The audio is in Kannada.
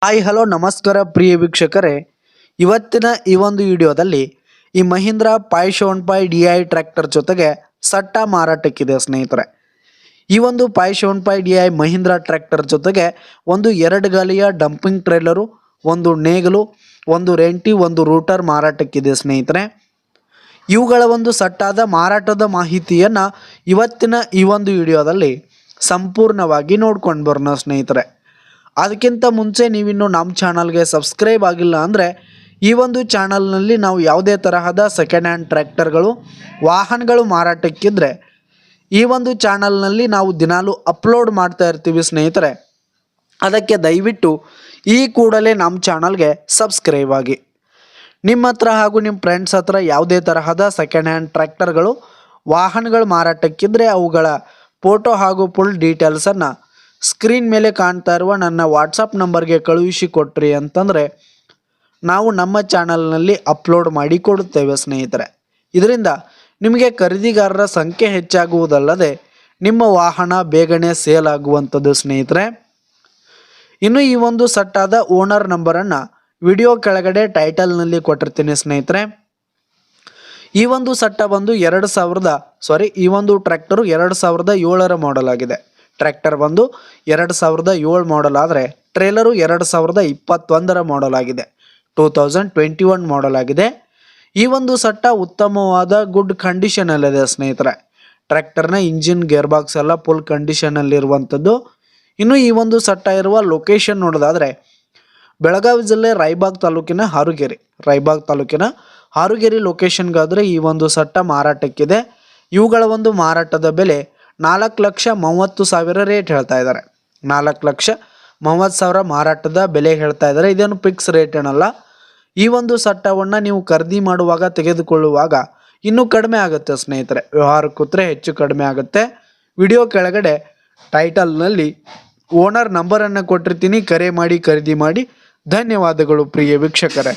ಹಾಯ್ ಹಲೋ ನಮಸ್ಕಾರ ಪ್ರಿಯ ವೀಕ್ಷಕರೇ, ಇವತ್ತಿನ ಈ ಒಂದು ವಿಡಿಯೋದಲ್ಲಿ ಈ ಮಹೀಂದ್ರ 575 DI ಟ್ರ್ಯಾಕ್ಟರ್ ಜೊತೆಗೆ ಸಟ್ಟ ಮಾರಾಟಕ್ಕಿದೆ ಸ್ನೇಹಿತರೆ. ಈ ಒಂದು 575 DI ಮಹೀಂದ್ರ ಟ್ರ್ಯಾಕ್ಟರ್ ಜೊತೆಗೆ ಒಂದು 2 ಗಾಲಿಯ ಡಂಪಿಂಗ್ ಟ್ರೇಲರು, ಒಂದು ನೇಗಲು, ಒಂದು ರೆಂಟಿ, ಒಂದು ರೂಟರ್ ಮಾರಾಟಕ್ಕಿದೆ ಸ್ನೇಹಿತರೆ. ಇವುಗಳ ಒಂದು ಸಟ್ಟಾದ ಮಾರಾಟದ ಮಾಹಿತಿಯನ್ನು ಇವತ್ತಿನ ಈ ಒಂದು ವಿಡಿಯೋದಲ್ಲಿ ಸಂಪೂರ್ಣವಾಗಿ ನೋಡ್ಕೊಂಡು ಬರೋಣ ಸ್ನೇಹಿತರೆ. ಅದಕ್ಕಿಂತ ಮುಂಚೆ ನೀವಿನ್ನು ನಮ್ಮ ಚಾನಲ್ಗೆ ಸಬ್ಸ್ಕ್ರೈಬ್ ಆಗಿಲ್ಲ ಅಂದರೆ ಈ ಒಂದು ಚಾನಲ್ನಲ್ಲಿ ನಾವು ಯಾವುದೇ ತರಹದ ಸೆಕೆಂಡ್ ಹ್ಯಾಂಡ್ ಟ್ರ್ಯಾಕ್ಟರ್ಗಳು, ವಾಹನಗಳು ಮಾರಾಟಕ್ಕಿದ್ರೆ ಈ ಒಂದು ಚಾನಲ್ನಲ್ಲಿ ನಾವು ದಿನಾಲೂ ಅಪ್ಲೋಡ್ ಮಾಡ್ತಾ ಇರ್ತೀವಿ ಸ್ನೇಹಿತರೆ. ಅದಕ್ಕೆ ದಯವಿಟ್ಟು ಈ ಕೂಡಲೇ ನಮ್ಮ ಚಾನಲ್ಗೆ ಸಬ್ಸ್ಕ್ರೈಬ್ ಆಗಿ. ನಿಮ್ಮ ಹತ್ರ ಹಾಗೂ ನಿಮ್ಮ ಫ್ರೆಂಡ್ಸ್ ಹತ್ರ ಯಾವುದೇ ತರಹದ ಸೆಕೆಂಡ್ ಹ್ಯಾಂಡ್ ಟ್ರ್ಯಾಕ್ಟರ್ಗಳು, ವಾಹನಗಳು ಮಾರಾಟಕ್ಕಿದ್ರೆ ಅವುಗಳ ಫೋಟೋ ಹಾಗೂ ಫುಲ್ ಡೀಟೇಲ್ಸನ್ನು ಸ್ಕ್ರೀನ್ ಮೇಲೆ ಕಾಣ್ತಾ ಇರುವ ನನ್ನ ವಾಟ್ಸಪ್ ನಂಬರ್ಗೆ ಕಳುಹಿಸಿ ಕೊಟ್ರಿ ಅಂತಂದರೆ ನಾವು ನಮ್ಮ ಚಾನಲ್ನಲ್ಲಿ ಅಪ್ಲೋಡ್ ಮಾಡಿ ಕೊಡುತ್ತೇವೆ ಸ್ನೇಹಿತರೆ. ಇದರಿಂದ ನಿಮಗೆ ಖರೀದಿಗಾರರ ಸಂಖ್ಯೆ ಹೆಚ್ಚಾಗುವುದಲ್ಲದೆ ನಿಮ್ಮ ವಾಹನ ಬೇಗನೆ ಸೇಲ್ ಆಗುವಂಥದ್ದು ಸ್ನೇಹಿತರೆ. ಇನ್ನು ಈ ಒಂದು ಸಟ್ಟಾದ ಓನರ್ ನಂಬರನ್ನು ವಿಡಿಯೋ ಕೆಳಗಡೆ ಟೈಟಲ್ನಲ್ಲಿ ಕೊಟ್ಟಿರ್ತೀನಿ ಸ್ನೇಹಿತರೆ. ಈ ಒಂದು ಸಟ್ಟ ಬಂದು ಈ ಒಂದು ಟ್ರ್ಯಾಕ್ಟರು 2007 ಮಾಡೆಲ್ ಆಗಿದೆ. ಟ್ರ್ಯಾಕ್ಟರ್ ಬಂದು 2007 ಮಾಡೆಲ್ ಆದರೆ ಟ್ರೇಲರು 2021 ಮಾಡೆಲ್ ಆಗಿದೆ. 2021 ಮಾಡೆಲ್ ಆಗಿದೆ. ಈ ಒಂದು ಸಟ್ಟ ಉತ್ತಮವಾದ ಗುಡ್ ಕಂಡೀಷನಲ್ಲಿದೆ ಸ್ನೇಹಿತರೆ. ಟ್ರ್ಯಾಕ್ಟರ್ನ ಇಂಜಿನ್, ಗೇರ್ ಬಾಕ್ಸ್ ಎಲ್ಲ ಫುಲ್ ಕಂಡೀಷನಲ್ಲಿರುವಂಥದ್ದು. ಇನ್ನು ಈ ಒಂದು ಸಟ್ಟ ಇರುವ ಲೊಕೇಶನ್ ನೋಡೋದಾದರೆ ಬೆಳಗಾವಿ ಜಿಲ್ಲೆ ರಾಯಬಾಗ್ ತಾಲೂಕಿನ ಹಾರುಗೇರಿ ಲೊಕೇಶನ್ಗಾದರೆ ಈ ಒಂದು ಸಟ್ಟ ಮಾರಾಟಕ್ಕಿದೆ. ಇವುಗಳ ಒಂದು ಮಾರಾಟದ ಬೆಲೆ 4,30,000 ರೇಟ್ ಹೇಳ್ತಾ ಇದ್ದಾರೆ. 4,30,000 ಮಾರಾಟದ ಬೆಲೆ ಹೇಳ್ತಾ ಇದ್ದಾರೆ. ಇದೇನು ಫಿಕ್ಸ್ ರೇಟ್ ಏನಲ್ಲ. ಈ ಒಂದು ಸಟ್ಟವನ್ನು ನೀವು ಖರೀದಿ ಮಾಡುವಾಗ, ತೆಗೆದುಕೊಳ್ಳುವಾಗ ಇನ್ನೂ ಕಡಿಮೆ ಆಗುತ್ತೆ ಸ್ನೇಹಿತರೆ. ವ್ಯವಹಾರ ಕೂತ್ರೆ ಹೆಚ್ಚು ಕಡಿಮೆ ಆಗುತ್ತೆ. ವಿಡಿಯೋ ಕೆಳಗಡೆ ಟೈಟಲ್ನಲ್ಲಿ ಓನರ್ ನಂಬರನ್ನು ಕೊಟ್ಟಿರ್ತೀನಿ, ಕರೆ ಮಾಡಿ ಖರೀದಿ ಮಾಡಿ. ಧನ್ಯವಾದಗಳು ಪ್ರಿಯ ವೀಕ್ಷಕರೇ.